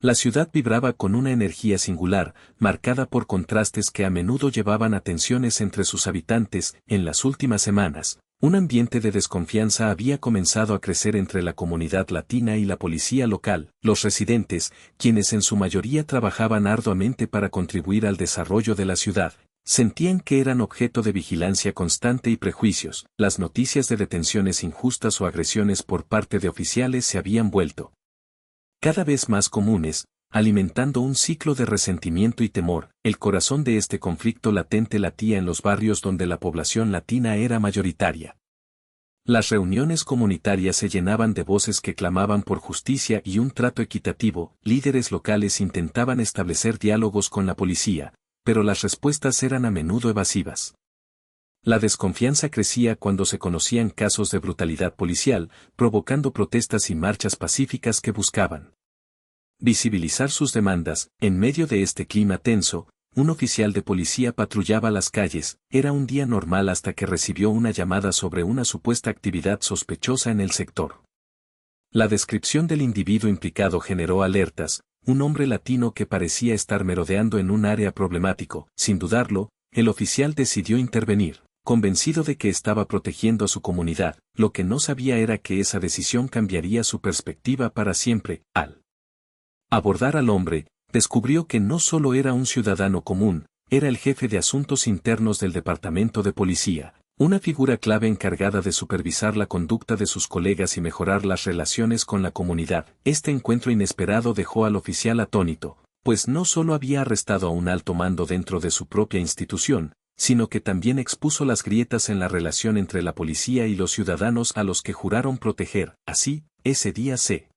La ciudad vibraba con una energía singular, marcada por contrastes que a menudo llevaban a tensiones entre sus habitantes. En las últimas semanas, un ambiente de desconfianza había comenzado a crecer entre la comunidad latina y la policía local. Los residentes, quienes en su mayoría trabajaban arduamente para contribuir al desarrollo de la ciudad, sentían que eran objeto de vigilancia constante y prejuicios. Las noticias de detenciones injustas o agresiones por parte de oficiales se habían vuelto cada vez más comunes, alimentando un ciclo de resentimiento y temor. El corazón de este conflicto latente latía en los barrios donde la población latina era mayoritaria. Las reuniones comunitarias se llenaban de voces que clamaban por justicia y un trato equitativo. Líderes locales intentaban establecer diálogos con la policía, pero las respuestas eran a menudo evasivas. La desconfianza crecía cuando se conocían casos de brutalidad policial, provocando protestas y marchas pacíficas que buscaban visibilizar sus demandas. En medio de este clima tenso, un oficial de policía patrullaba las calles. Era un día normal hasta que recibió una llamada sobre una supuesta actividad sospechosa en el sector. La descripción del individuo implicado generó alertas. Un hombre latino que parecía estar merodeando en un área problemático. Sin dudarlo, el oficial decidió intervenir, convencido de que estaba protegiendo a su comunidad. Lo que no sabía era que esa decisión cambiaría su perspectiva para siempre. Al abordar al hombre, descubrió que no solo era un ciudadano común, era el jefe de asuntos internos del departamento de policía, una figura clave encargada de supervisar la conducta de sus colegas y mejorar las relaciones con la comunidad. Este encuentro inesperado dejó al oficial atónito, pues no solo había arrestado a un alto mando dentro de su propia institución, sino que también expuso las grietas en la relación entre la policía y los ciudadanos a los que juraron proteger. Así, ese día se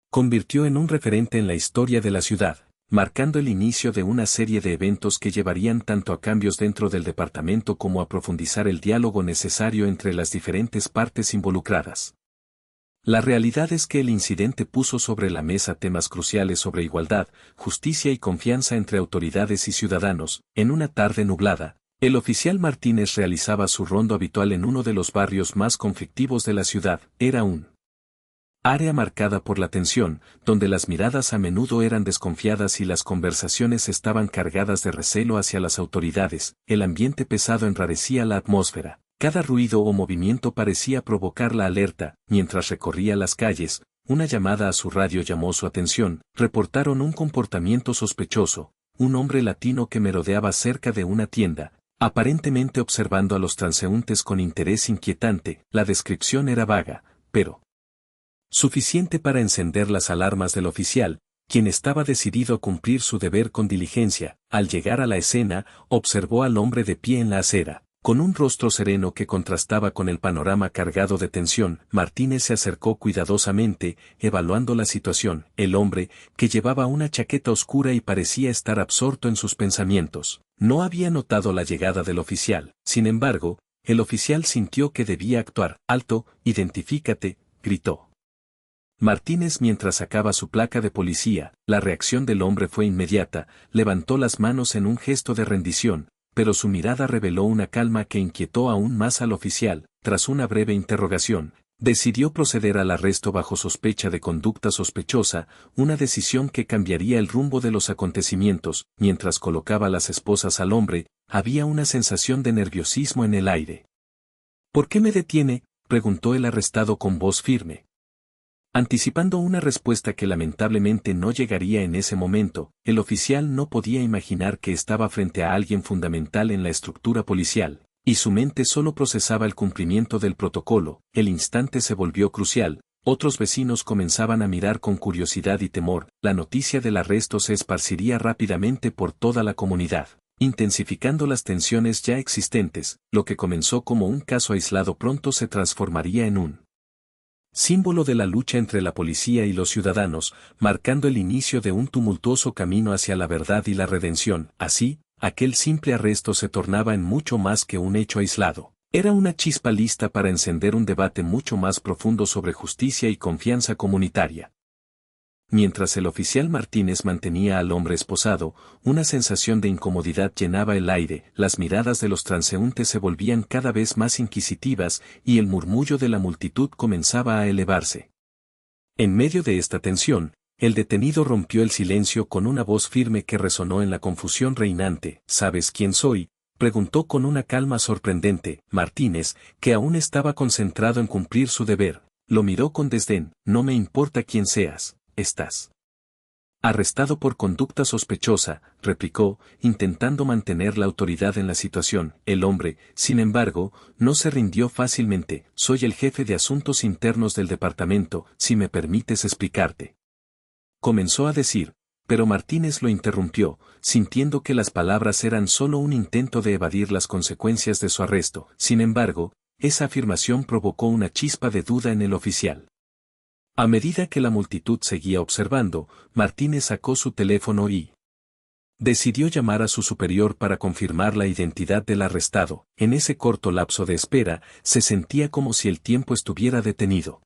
convirtió en un referente en la historia de la ciudad, marcando el inicio de una serie de eventos que llevarían tanto a cambios dentro del departamento como a profundizar el diálogo necesario entre las diferentes partes involucradas. La realidad es que el incidente puso sobre la mesa temas cruciales sobre igualdad, justicia y confianza entre autoridades y ciudadanos. En una tarde nublada, el oficial Martínez realizaba su rondo habitual en uno de los barrios más conflictivos de la ciudad. Era un área marcada por la tensión, donde las miradas a menudo eran desconfiadas y las conversaciones estaban cargadas de recelo hacia las autoridades. El ambiente pesado enrarecía la atmósfera. Cada ruido o movimiento parecía provocar la alerta. Mientras recorría las calles, una llamada a su radio llamó su atención. Reportaron un comportamiento sospechoso, un hombre latino que merodeaba cerca de una tienda, aparentemente observando a los transeúntes con interés inquietante. La descripción era vaga, pero suficiente para encender las alarmas del oficial, quien estaba decidido a cumplir su deber con diligencia. Al llegar a la escena, observó al hombre de pie en la acera, con un rostro sereno que contrastaba con el panorama cargado de tensión. Martínez se acercó cuidadosamente, evaluando la situación. El hombre, que llevaba una chaqueta oscura y parecía estar absorto en sus pensamientos, no había notado la llegada del oficial. Sin embargo, el oficial sintió que debía actuar. «Alto, identifícate», gritó Martínez mientras sacaba su placa de policía. La reacción del hombre fue inmediata, levantó las manos en un gesto de rendición, pero su mirada reveló una calma que inquietó aún más al oficial. Tras una breve interrogación, decidió proceder al arresto bajo sospecha de conducta sospechosa, una decisión que cambiaría el rumbo de los acontecimientos. Mientras colocaba las esposas al hombre, había una sensación de nerviosismo en el aire. «¿Por qué me detiene?», preguntó el arrestado con voz firme. Anticipando una respuesta que lamentablemente no llegaría en ese momento, el oficial no podía imaginar que estaba frente a alguien fundamental en la estructura policial, y su mente solo procesaba el cumplimiento del protocolo. El instante se volvió crucial. Otros vecinos comenzaban a mirar con curiosidad y temor. La noticia del arresto se esparciría rápidamente por toda la comunidad, intensificando las tensiones ya existentes. Lo que comenzó como un caso aislado pronto se transformaría en un símbolo de la lucha entre la policía y los ciudadanos, marcando el inicio de un tumultuoso camino hacia la verdad y la redención. Así, aquel simple arresto se tornaba en mucho más que un hecho aislado. Era una chispa lista para encender un debate mucho más profundo sobre justicia y confianza comunitaria. Mientras el oficial Martínez mantenía al hombre esposado, una sensación de incomodidad llenaba el aire. Las miradas de los transeúntes se volvían cada vez más inquisitivas y el murmullo de la multitud comenzaba a elevarse. En medio de esta tensión, El detenido rompió el silencio con una voz firme que resonó en la confusión reinante. ¿Sabes quién soy?, preguntó con una calma sorprendente. Martínez, que aún estaba concentrado en cumplir su deber, lo miró con desdén. No me importa quién seas, estás arrestado por conducta sospechosa, replicó, intentando mantener la autoridad en la situación. El hombre, sin embargo, no se rindió fácilmente. Soy el jefe de asuntos internos del departamento, si me permites explicarte. Comenzó a decir, pero Martínez lo interrumpió, sintiendo que las palabras eran solo un intento de evadir las consecuencias de su arresto. Sin embargo, esa afirmación provocó una chispa de duda en el oficial. A medida que la multitud seguía observando, Martínez sacó su teléfono y decidió llamar a su superior para confirmar la identidad del arrestado. En ese corto lapso de espera, se sentía como si el tiempo estuviera detenido.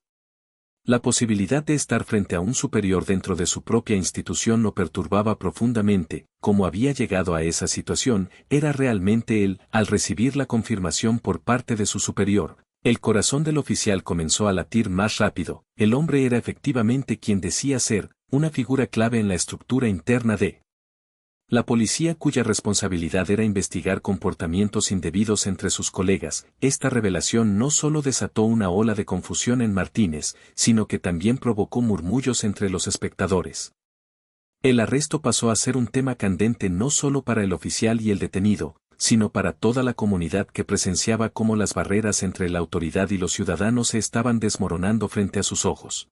La posibilidad de estar frente a un superior dentro de su propia institución lo perturbaba profundamente. Como había llegado a esa situación, era realmente él. Al recibir la confirmación por parte de su superior, el corazón del oficial comenzó a latir más rápido. El hombre era efectivamente quien decía ser, una figura clave en la estructura interna de la policía, cuya responsabilidad era investigar comportamientos indebidos entre sus colegas. Esta revelación no solo desató una ola de confusión en Martínez, sino que también provocó murmullos entre los espectadores. El arresto pasó a ser un tema candente no solo para el oficial y el detenido, sino para toda la comunidad que presenciaba cómo las barreras entre la autoridad y los ciudadanos se estaban desmoronando frente a sus ojos.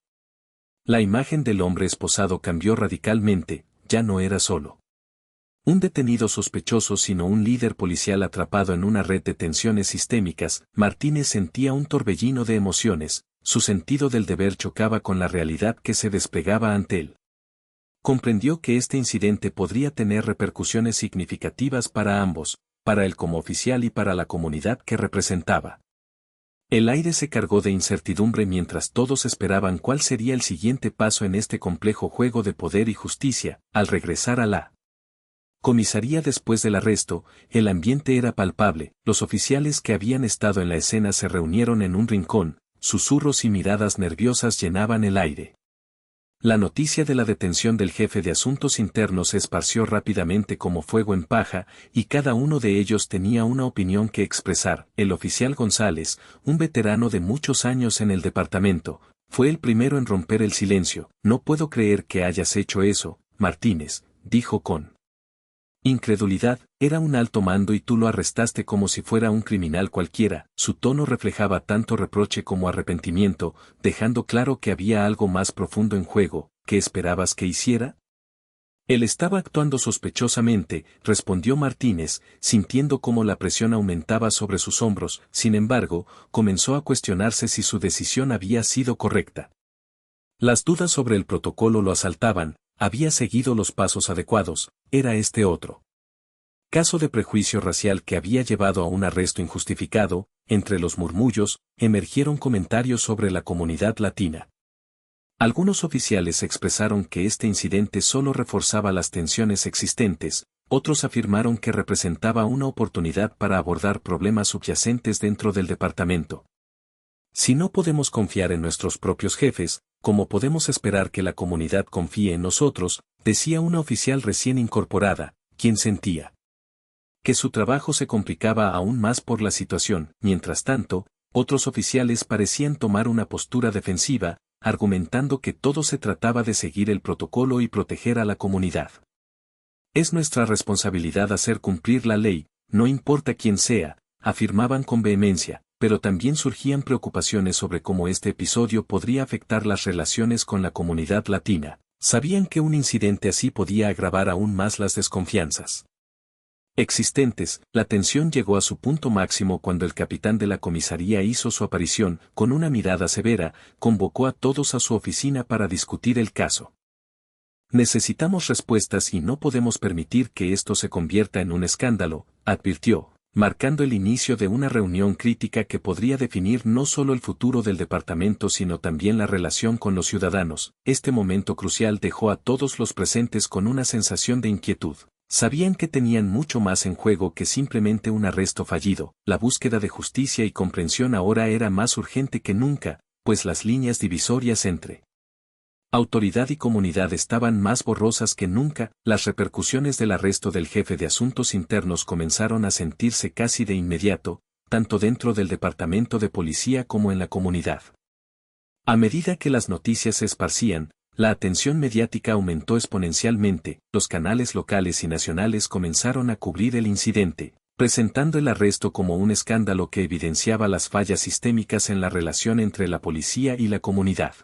La imagen del hombre esposado cambió radicalmente. Ya no era solo un detenido sospechoso, sino un líder policial atrapado en una red de tensiones sistémicas. Martínez sentía un torbellino de emociones, su sentido del deber chocaba con la realidad que se desplegaba ante él. Comprendió que este incidente podría tener repercusiones significativas para ambos, para él como oficial y para la comunidad que representaba. El aire se cargó de incertidumbre mientras todos esperaban cuál sería el siguiente paso en este complejo juego de poder y justicia. Al regresar a la comisaría después del arresto, el ambiente era palpable. Los oficiales que habían estado en la escena se reunieron en un rincón, susurros y miradas nerviosas llenaban el aire. La noticia de la detención del jefe de asuntos internos se esparció rápidamente como fuego en paja, y cada uno de ellos tenía una opinión que expresar. El oficial González, un veterano de muchos años en el departamento, fue el primero en romper el silencio. No puedo creer que hayas hecho eso, Martínez, dijo con incredulidad. Era un alto mando y tú lo arrestaste como si fuera un criminal cualquiera. Su tono reflejaba tanto reproche como arrepentimiento, dejando claro que había algo más profundo en juego. ¿Qué esperabas que hiciera? Él estaba actuando sospechosamente, respondió Martínez, sintiendo cómo la presión aumentaba sobre sus hombros. Sin embargo, comenzó a cuestionarse si su decisión había sido correcta. Las dudas sobre el protocolo lo asaltaban. Había seguido los pasos adecuados, era este otro caso de prejuicio racial que había llevado a un arresto injustificado. Entre los murmullos, emergieron comentarios sobre la comunidad latina. Algunos oficiales expresaron que este incidente solo reforzaba las tensiones existentes, otros afirmaron que representaba una oportunidad para abordar problemas subyacentes dentro del departamento. Si no podemos confiar en nuestros propios jefes, ¿cómo podemos esperar que la comunidad confíe en nosotros?, decía una oficial recién incorporada, quien sentía que su trabajo se complicaba aún más por la situación. Mientras tanto, otros oficiales parecían tomar una postura defensiva, argumentando que todo se trataba de seguir el protocolo y proteger a la comunidad. Es nuestra responsabilidad hacer cumplir la ley, no importa quién sea, afirmaban con vehemencia, pero también surgían preocupaciones sobre cómo este episodio podría afectar las relaciones con la comunidad latina. Sabían que un incidente así podía agravar aún más las desconfianzas existentes. La tensión llegó a su punto máximo cuando el capitán de la comisaría hizo su aparición. Con una mirada severa, convocó a todos a su oficina para discutir el caso. Necesitamos respuestas y no podemos permitir que esto se convierta en un escándalo, advirtió, marcando el inicio de una reunión crítica que podría definir no solo el futuro del departamento sino también la relación con los ciudadanos. Este momento crucial dejó a todos los presentes con una sensación de inquietud. Sabían que tenían mucho más en juego que simplemente un arresto fallido. La búsqueda de justicia y comprensión ahora era más urgente que nunca, pues las líneas divisorias entre Autoridad y comunidad estaban más borrosas que nunca, las repercusiones del arresto del jefe de asuntos internos comenzaron a sentirse casi de inmediato, tanto dentro del departamento de policía como en la comunidad. A medida que las noticias se esparcían, la atención mediática aumentó exponencialmente, los canales locales y nacionales comenzaron a cubrir el incidente, presentando el arresto como un escándalo que evidenciaba las fallas sistémicas en la relación entre la policía y la comunidad.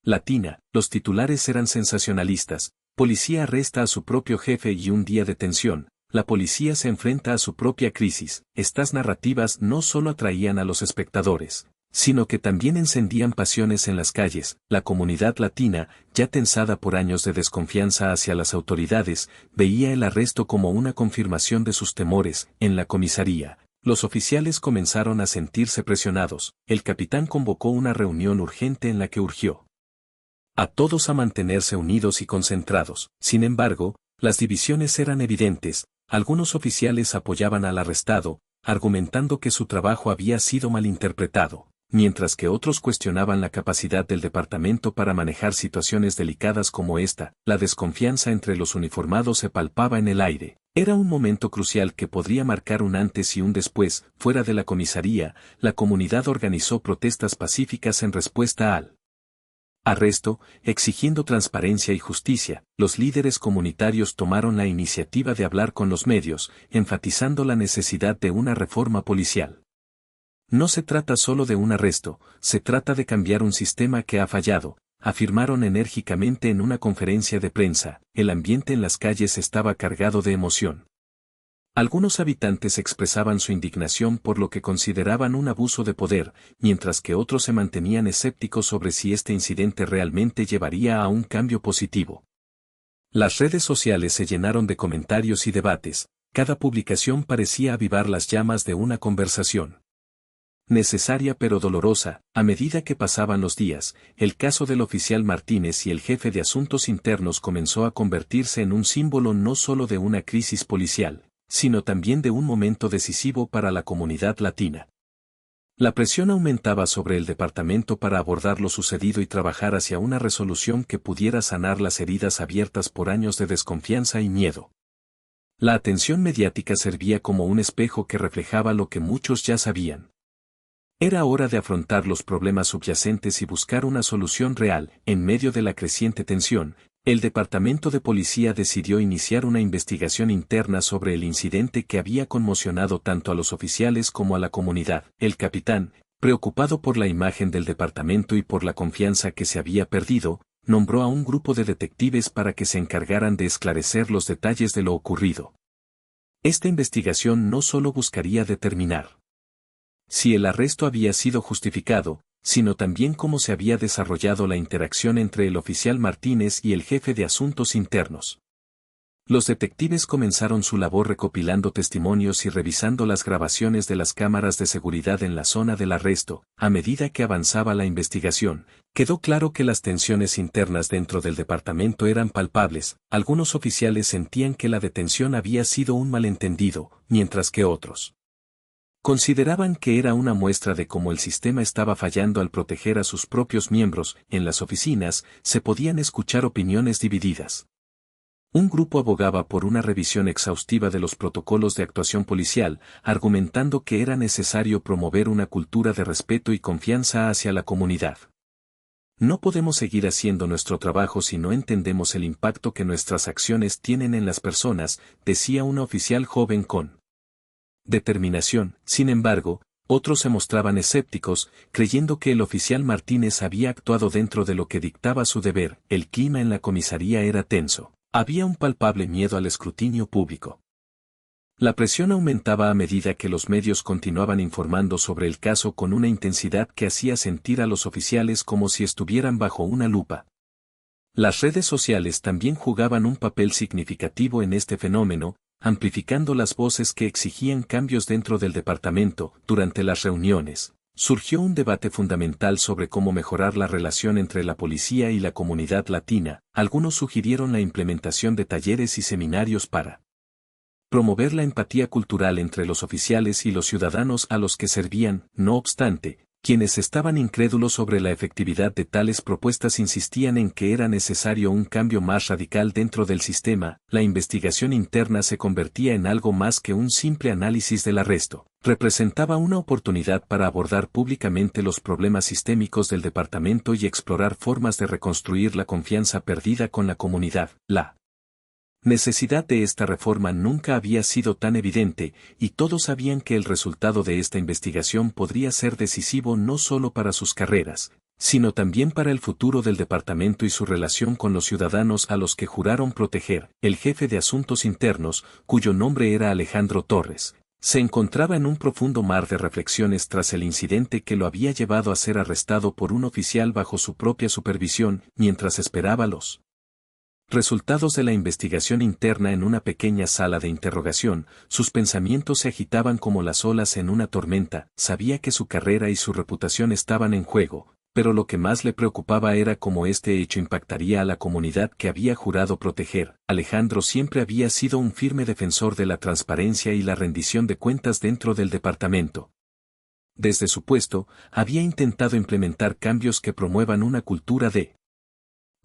Latina, los titulares eran sensacionalistas, policía arresta a su propio jefe y un día de tensión, la policía se enfrenta a su propia crisis. Estas narrativas no solo atraían a los espectadores, sino que también encendían pasiones en las calles. La comunidad latina, ya tensada por años de desconfianza hacia las autoridades, veía el arresto como una confirmación de sus temores. En la comisaría, los oficiales comenzaron a sentirse presionados. El capitán convocó una reunión urgente en la que urgió a todos a mantenerse unidos y concentrados. Sin embargo, las divisiones eran evidentes. Algunos oficiales apoyaban al arrestado, argumentando que su trabajo había sido malinterpretado, mientras que otros cuestionaban la capacidad del departamento para manejar situaciones delicadas como esta. La desconfianza entre los uniformados se palpaba en el aire. Era un momento crucial que podría marcar un antes y un después. Fuera de la comisaría, la comunidad organizó protestas pacíficas en respuesta al arresto, exigiendo transparencia y justicia. Los líderes comunitarios tomaron la iniciativa de hablar con los medios, enfatizando la necesidad de una reforma policial. No se trata solo de un arresto, se trata de cambiar un sistema que ha fallado, afirmaron enérgicamente en una conferencia de prensa. El ambiente en las calles estaba cargado de emoción. Algunos habitantes expresaban su indignación por lo que consideraban un abuso de poder, mientras que otros se mantenían escépticos sobre si este incidente realmente llevaría a un cambio positivo. Las redes sociales se llenaron de comentarios y debates, cada publicación parecía avivar las llamas de una conversación necesaria pero dolorosa. A medida que pasaban los días, el caso del oficial Martínez y el jefe de asuntos internos comenzó a convertirse en un símbolo no solo de una crisis policial, sino también de un momento decisivo para la comunidad latina. La presión aumentaba sobre el departamento para abordar lo sucedido y trabajar hacia una resolución que pudiera sanar las heridas abiertas por años de desconfianza y miedo. La atención mediática servía como un espejo que reflejaba lo que muchos ya sabían. Era hora de afrontar los problemas subyacentes y buscar una solución real. En medio de la creciente tensión, el Departamento de Policía decidió iniciar una investigación interna sobre el incidente que había conmocionado tanto a los oficiales como a la comunidad. El capitán, preocupado por la imagen del departamento y por la confianza que se había perdido, nombró a un grupo de detectives para que se encargaran de esclarecer los detalles de lo ocurrido. Esta investigación no solo buscaría determinar si el arresto había sido justificado, sino también cómo se había desarrollado la interacción entre el oficial Martínez y el jefe de asuntos internos. Los detectives comenzaron su labor recopilando testimonios y revisando las grabaciones de las cámaras de seguridad en la zona del arresto. A medida que avanzaba la investigación, quedó claro que las tensiones internas dentro del departamento eran palpables. Algunos oficiales sentían que la detención había sido un malentendido, mientras que otros consideraban que era una muestra de cómo el sistema estaba fallando al proteger a sus propios miembros. En las oficinas, se podían escuchar opiniones divididas. Un grupo abogaba por una revisión exhaustiva de los protocolos de actuación policial, argumentando que era necesario promover una cultura de respeto y confianza hacia la comunidad. No podemos seguir haciendo nuestro trabajo si no entendemos el impacto que nuestras acciones tienen en las personas, decía una oficial joven con determinación. Sin embargo, otros se mostraban escépticos, creyendo que el oficial Martínez había actuado dentro de lo que dictaba su deber. El clima en la comisaría era tenso. Había un palpable miedo al escrutinio público. La presión aumentaba a medida que los medios continuaban informando sobre el caso con una intensidad que hacía sentir a los oficiales como si estuvieran bajo una lupa. Las redes sociales también jugaban un papel significativo en este fenómeno, amplificando las voces que exigían cambios dentro del departamento. Durante las reuniones, surgió un debate fundamental sobre cómo mejorar la relación entre la policía y la comunidad latina. Algunos sugirieron la implementación de talleres y seminarios para promover la empatía cultural entre los oficiales y los ciudadanos a los que servían. No obstante, Quienes estaban incrédulos sobre la efectividad de tales propuestas insistían en que era necesario un cambio más radical dentro del sistema. La investigación interna se convertía en algo más que un simple análisis del arresto. Representaba una oportunidad para abordar públicamente los problemas sistémicos del departamento y explorar formas de reconstruir la confianza perdida con la comunidad. La necesidad de esta reforma nunca había sido tan evidente, y todos sabían que el resultado de esta investigación podría ser decisivo no solo para sus carreras, sino también para el futuro del departamento y su relación con los ciudadanos a los que juraron proteger. El jefe de asuntos internos, cuyo nombre era Alejandro Torres, se encontraba en un profundo mar de reflexiones tras el incidente que lo había llevado a ser arrestado por un oficial bajo su propia supervisión, mientras esperaba los resultados de la investigación interna en una pequeña sala de interrogación. Sus pensamientos se agitaban como las olas en una tormenta. Sabía que su carrera y su reputación estaban en juego, pero lo que más le preocupaba era cómo este hecho impactaría a la comunidad que había jurado proteger. Alejandro siempre había sido un firme defensor de la transparencia y la rendición de cuentas dentro del departamento. Desde su puesto, había intentado implementar cambios que promuevan una cultura de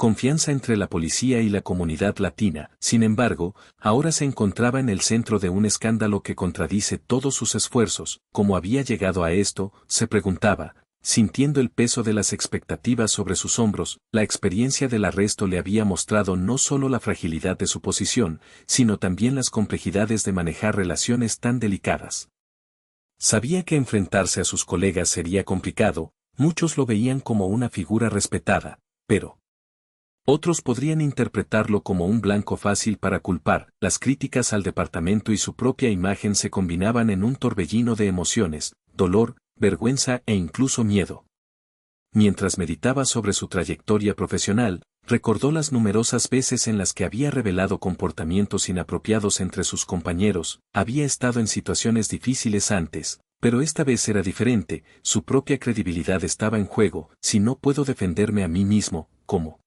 confianza entre la policía y la comunidad latina. Sin embargo, ahora se encontraba en el centro de un escándalo que contradice todos sus esfuerzos. ¿Cómo había llegado a esto?, se preguntaba, sintiendo el peso de las expectativas sobre sus hombros. La experiencia del arresto le había mostrado no solo la fragilidad de su posición, sino también las complejidades de manejar relaciones tan delicadas. Sabía que enfrentarse a sus colegas sería complicado. Muchos lo veían como una figura respetada, pero otros podrían interpretarlo como un blanco fácil para culpar. Las críticas al departamento y su propia imagen se combinaban en un torbellino de emociones, dolor, vergüenza e incluso miedo. Mientras meditaba sobre su trayectoria profesional, recordó las numerosas veces en las que había revelado comportamientos inapropiados entre sus compañeros. Había estado en situaciones difíciles antes, pero esta vez era diferente. Su propia credibilidad estaba en juego. Si no puedo defenderme a mí mismo, ¿cómo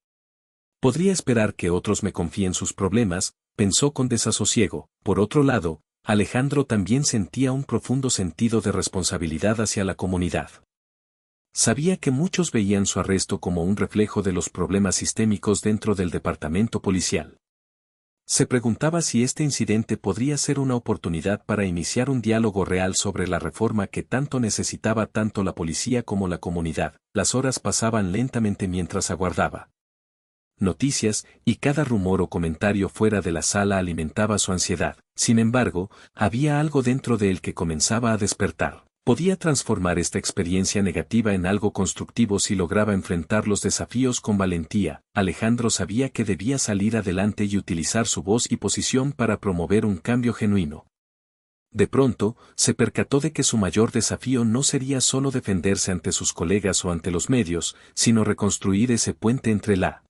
podría esperar que otros me confíen sus problemas?, pensó con desasosiego. Por otro lado, Alejandro también sentía un profundo sentido de responsabilidad hacia la comunidad. Sabía que muchos veían su arresto como un reflejo de los problemas sistémicos dentro del departamento policial. Se preguntaba si este incidente podría ser una oportunidad para iniciar un diálogo real sobre la reforma que tanto necesitaba tanto la policía como la comunidad. Las horas pasaban lentamente mientras aguardaba noticias, y cada rumor o comentario fuera de la sala alimentaba su ansiedad. Sin embargo, había algo dentro de él que comenzaba a despertar. Podía transformar esta experiencia negativa en algo constructivo si lograba enfrentar los desafíos con valentía. Alejandro sabía que debía salir adelante y utilizar su voz y posición para promover un cambio genuino. De pronto, se percató de que su mayor desafío no sería solo defenderse ante sus colegas o ante los medios, sino reconstruir ese puente entre la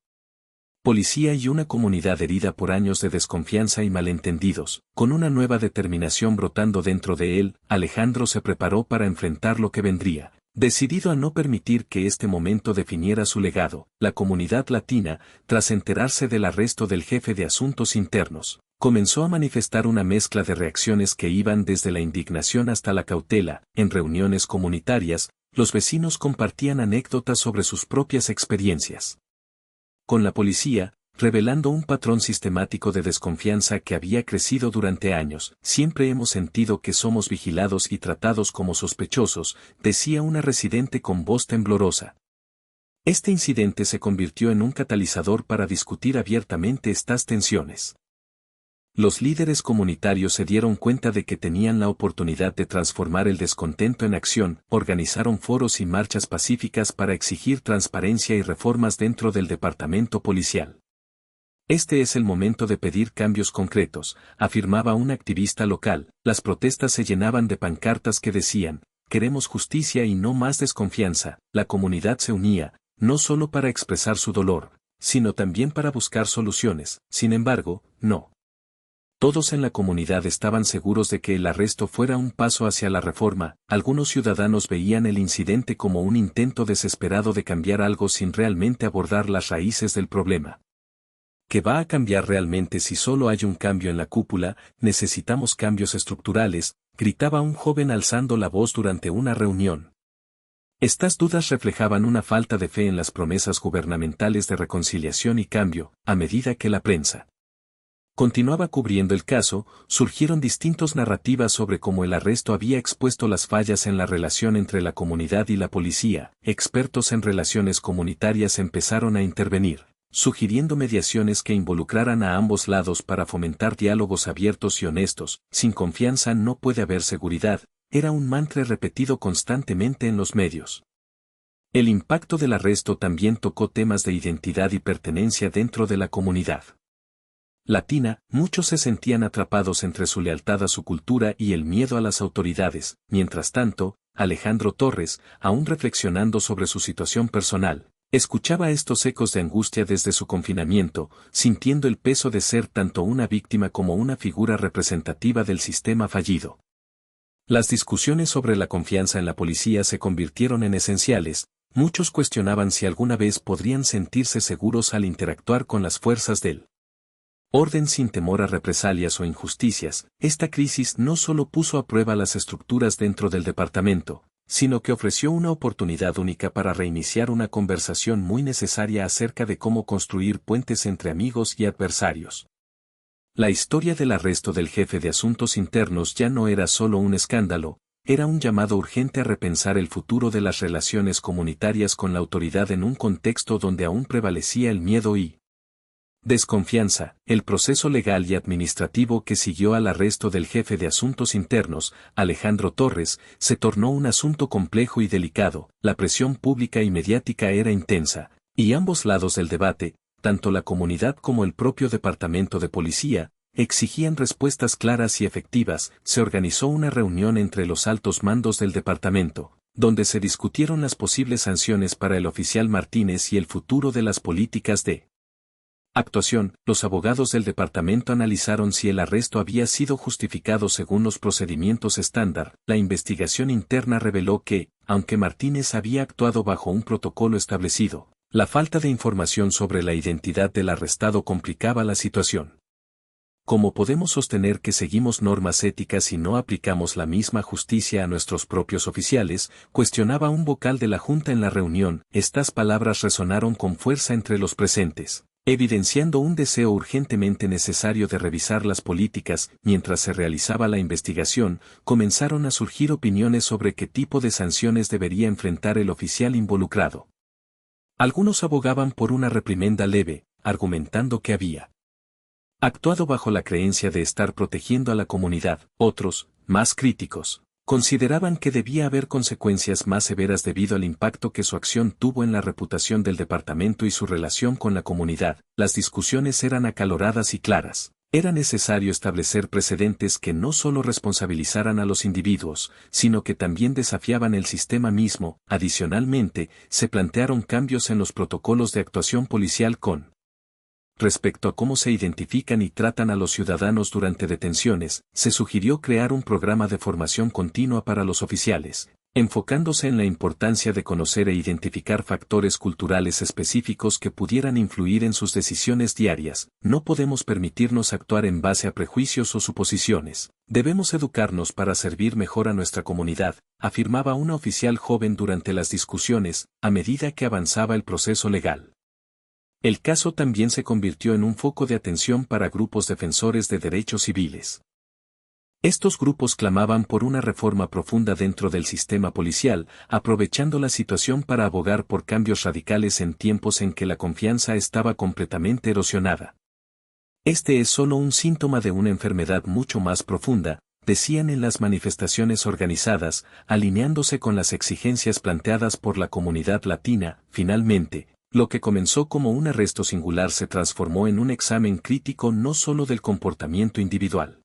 policía y una comunidad herida por años de desconfianza y malentendidos. Con una nueva determinación brotando dentro de él, Alejandro se preparó para enfrentar lo que vendría, decidido a no permitir que este momento definiera su legado. La comunidad latina, tras enterarse del arresto del jefe de asuntos internos, comenzó a manifestar una mezcla de reacciones que iban desde la indignación hasta la cautela. En reuniones comunitarias, los vecinos compartían anécdotas sobre sus propias experiencias con la policía, revelando un patrón sistemático de desconfianza que había crecido durante años. Siempre hemos sentido que somos vigilados y tratados como sospechosos, decía una residente con voz temblorosa. Este incidente se convirtió en un catalizador para discutir abiertamente estas tensiones. Los líderes comunitarios se dieron cuenta de que tenían la oportunidad de transformar el descontento en acción. Organizaron foros y marchas pacíficas para exigir transparencia y reformas dentro del departamento policial. Este es el momento de pedir cambios concretos, afirmaba un activista local. Las protestas se llenaban de pancartas que decían, queremos justicia y no más desconfianza. La comunidad se unía, no solo para expresar su dolor, sino también para buscar soluciones. Sin embargo, no todos en la comunidad estaban seguros de que el arresto fuera un paso hacia la reforma. Algunos ciudadanos veían el incidente como un intento desesperado de cambiar algo sin realmente abordar las raíces del problema. ¿Qué va a cambiar realmente si solo hay un cambio en la cúpula? Necesitamos cambios estructurales, gritaba un joven alzando la voz durante una reunión. Estas dudas reflejaban una falta de fe en las promesas gubernamentales de reconciliación y cambio. A medida que la prensa continuaba cubriendo el caso, surgieron distintas narrativas sobre cómo el arresto había expuesto las fallas en la relación entre la comunidad y la policía. Expertos en relaciones comunitarias empezaron a intervenir, sugiriendo mediaciones que involucraran a ambos lados para fomentar diálogos abiertos y honestos. Sin confianza no puede haber seguridad, era un mantra repetido constantemente en los medios. El impacto del arresto también tocó temas de identidad y pertenencia dentro de la comunidad latina. Muchos se sentían atrapados entre su lealtad a su cultura y el miedo a las autoridades. Mientras tanto, Alejandro Torres, aún reflexionando sobre su situación personal, escuchaba estos ecos de angustia desde su confinamiento, sintiendo el peso de ser tanto una víctima como una figura representativa del sistema fallido. Las discusiones sobre la confianza en la policía se convirtieron en esenciales. Muchos cuestionaban si alguna vez podrían sentirse seguros al interactuar con las fuerzas del orden sin temor a represalias o injusticias. Esta crisis no solo puso a prueba las estructuras dentro del departamento, sino que ofreció una oportunidad única para reiniciar una conversación muy necesaria acerca de cómo construir puentes entre amigos y adversarios. La historia del arresto del jefe de asuntos internos ya no era solo un escándalo, era un llamado urgente a repensar el futuro de las relaciones comunitarias con la autoridad en un contexto donde aún prevalecía el miedo y desconfianza. El proceso legal y administrativo que siguió al arresto del jefe de asuntos internos, Alejandro Torres, se tornó un asunto complejo y delicado. La presión pública y mediática era intensa, y ambos lados del debate, tanto la comunidad como el propio departamento de policía, exigían respuestas claras y efectivas. Se organizó una reunión entre los altos mandos del departamento, donde se discutieron las posibles sanciones para el oficial Martínez y el futuro de las políticas de actuación. Los abogados del departamento analizaron si el arresto había sido justificado según los procedimientos estándar. La investigación interna reveló que, aunque Martínez había actuado bajo un protocolo establecido, la falta de información sobre la identidad del arrestado complicaba la situación. ¿Cómo podemos sostener que seguimos normas éticas y no aplicamos la misma justicia a nuestros propios oficiales?, cuestionaba un vocal de la Junta en la reunión. Estas palabras resonaron con fuerza entre los presentes, evidenciando un deseo urgentemente necesario de revisar las políticas. Mientras se realizaba la investigación, comenzaron a surgir opiniones sobre qué tipo de sanciones debería enfrentar el oficial involucrado. Algunos abogaban por una reprimenda leve, argumentando que había actuado bajo la creencia de estar protegiendo a la comunidad. Otros, más críticos, consideraban que debía haber consecuencias más severas debido al impacto que su acción tuvo en la reputación del departamento y su relación con la comunidad. Las discusiones eran acaloradas y claras. Era necesario establecer precedentes que no solo responsabilizaran a los individuos, sino que también desafiaban el sistema mismo. Adicionalmente, se plantearon cambios en los protocolos de actuación policial con respecto a cómo se identifican y tratan a los ciudadanos durante detenciones. Se sugirió crear un programa de formación continua para los oficiales, enfocándose en la importancia de conocer e identificar factores culturales específicos que pudieran influir en sus decisiones diarias. No podemos permitirnos actuar en base a prejuicios o suposiciones. Debemos educarnos para servir mejor a nuestra comunidad, afirmaba una oficial joven durante las discusiones. A medida que avanzaba el proceso legal, el caso también se convirtió en un foco de atención para grupos defensores de derechos civiles. Estos grupos clamaban por una reforma profunda dentro del sistema policial, aprovechando la situación para abogar por cambios radicales en tiempos en que la confianza estaba completamente erosionada. Este es solo un síntoma de una enfermedad mucho más profunda, decían en las manifestaciones organizadas, alineándose con las exigencias planteadas por la comunidad latina. Finalmente, lo que comenzó como un arresto singular se transformó en un examen crítico no solo del comportamiento individual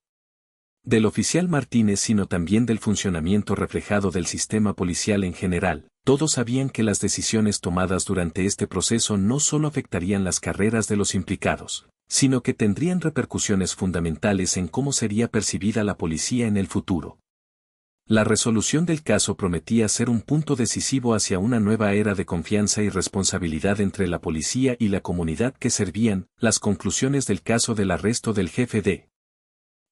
del oficial Martínez, sino también del funcionamiento reflejado del sistema policial en general. Todos sabían que las decisiones tomadas durante este proceso no solo afectarían las carreras de los implicados, sino que tendrían repercusiones fundamentales en cómo sería percibida la policía en el futuro. La resolución del caso prometía ser un punto decisivo hacia una nueva era de confianza y responsabilidad entre la policía y la comunidad que servían. Las conclusiones del caso del arresto del jefe de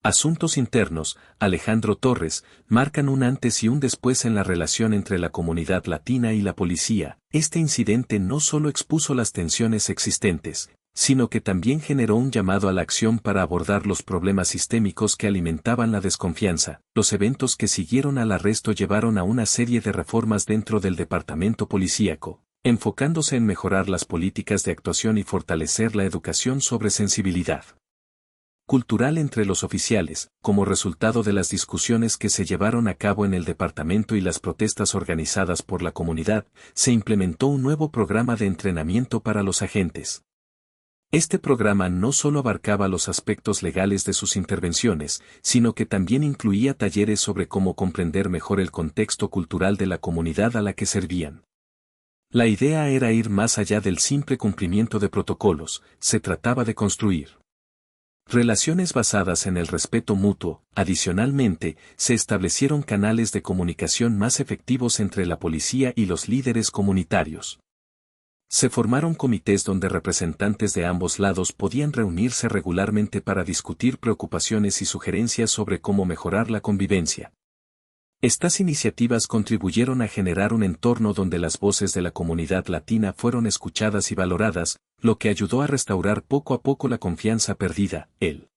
Asuntos internos, Alejandro Torres, marcan un antes y un después en la relación entre la comunidad latina y la policía. Este incidente no solo expuso las tensiones existentes, sino que también generó un llamado a la acción para abordar los problemas sistémicos que alimentaban la desconfianza. Los eventos que siguieron al arresto llevaron a una serie de reformas dentro del departamento policíaco, enfocándose en mejorar las políticas de actuación y fortalecer la educación sobre sensibilidad cultural entre los oficiales. Como resultado de las discusiones que se llevaron a cabo en el departamento y las protestas organizadas por la comunidad, se implementó un nuevo programa de entrenamiento para los agentes. Este programa no solo abarcaba los aspectos legales de sus intervenciones, sino que también incluía talleres sobre cómo comprender mejor el contexto cultural de la comunidad a la que servían. La idea era ir más allá del simple cumplimiento de protocolos, se trataba de construir relaciones basadas en el respeto mutuo. Adicionalmente, se establecieron canales de comunicación más efectivos entre la policía y los líderes comunitarios. Se formaron comités donde representantes de ambos lados podían reunirse regularmente para discutir preocupaciones y sugerencias sobre cómo mejorar la convivencia. Estas iniciativas contribuyeron a generar un entorno donde las voces de la comunidad latina fueron escuchadas y valoradas, lo que ayudó a restaurar poco a poco la confianza perdida. El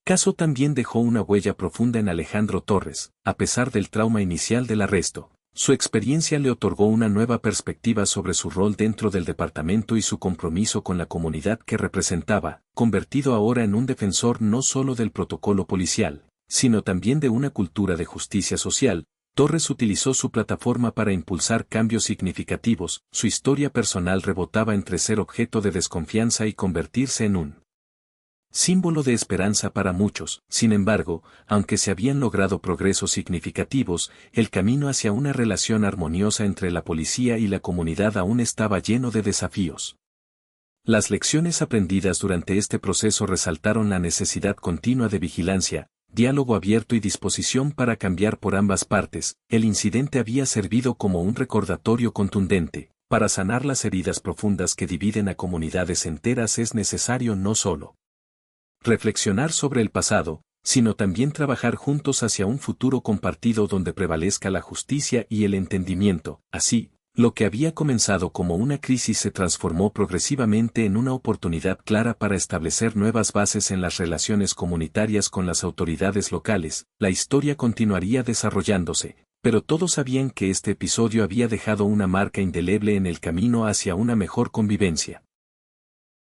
caso también dejó una huella profunda en Alejandro Torres. A pesar del trauma inicial del arresto, su experiencia le otorgó una nueva perspectiva sobre su rol dentro del departamento y su compromiso con la comunidad que representaba, convertido ahora en un defensor no solo del protocolo policial, sino también de una cultura de justicia social. Torres utilizó su plataforma para impulsar cambios significativos. Su historia personal rebotaba entre ser objeto de desconfianza y convertirse en un símbolo de esperanza para muchos. Sin embargo, aunque se habían logrado progresos significativos, el camino hacia una relación armoniosa entre la policía y la comunidad aún estaba lleno de desafíos. Las lecciones aprendidas durante este proceso resaltaron la necesidad continua de vigilancia, diálogo abierto y disposición para cambiar por ambas partes. El incidente había servido como un recordatorio contundente. Para sanar las heridas profundas que dividen a comunidades enteras es necesario no solo reflexionar sobre el pasado, sino también trabajar juntos hacia un futuro compartido donde prevalezca la justicia y el entendimiento. Así, lo que había comenzado como una crisis se transformó progresivamente en una oportunidad clara para establecer nuevas bases en las relaciones comunitarias con las autoridades locales. La historia continuaría desarrollándose, pero todos sabían que este episodio había dejado una marca indeleble en el camino hacia una mejor convivencia.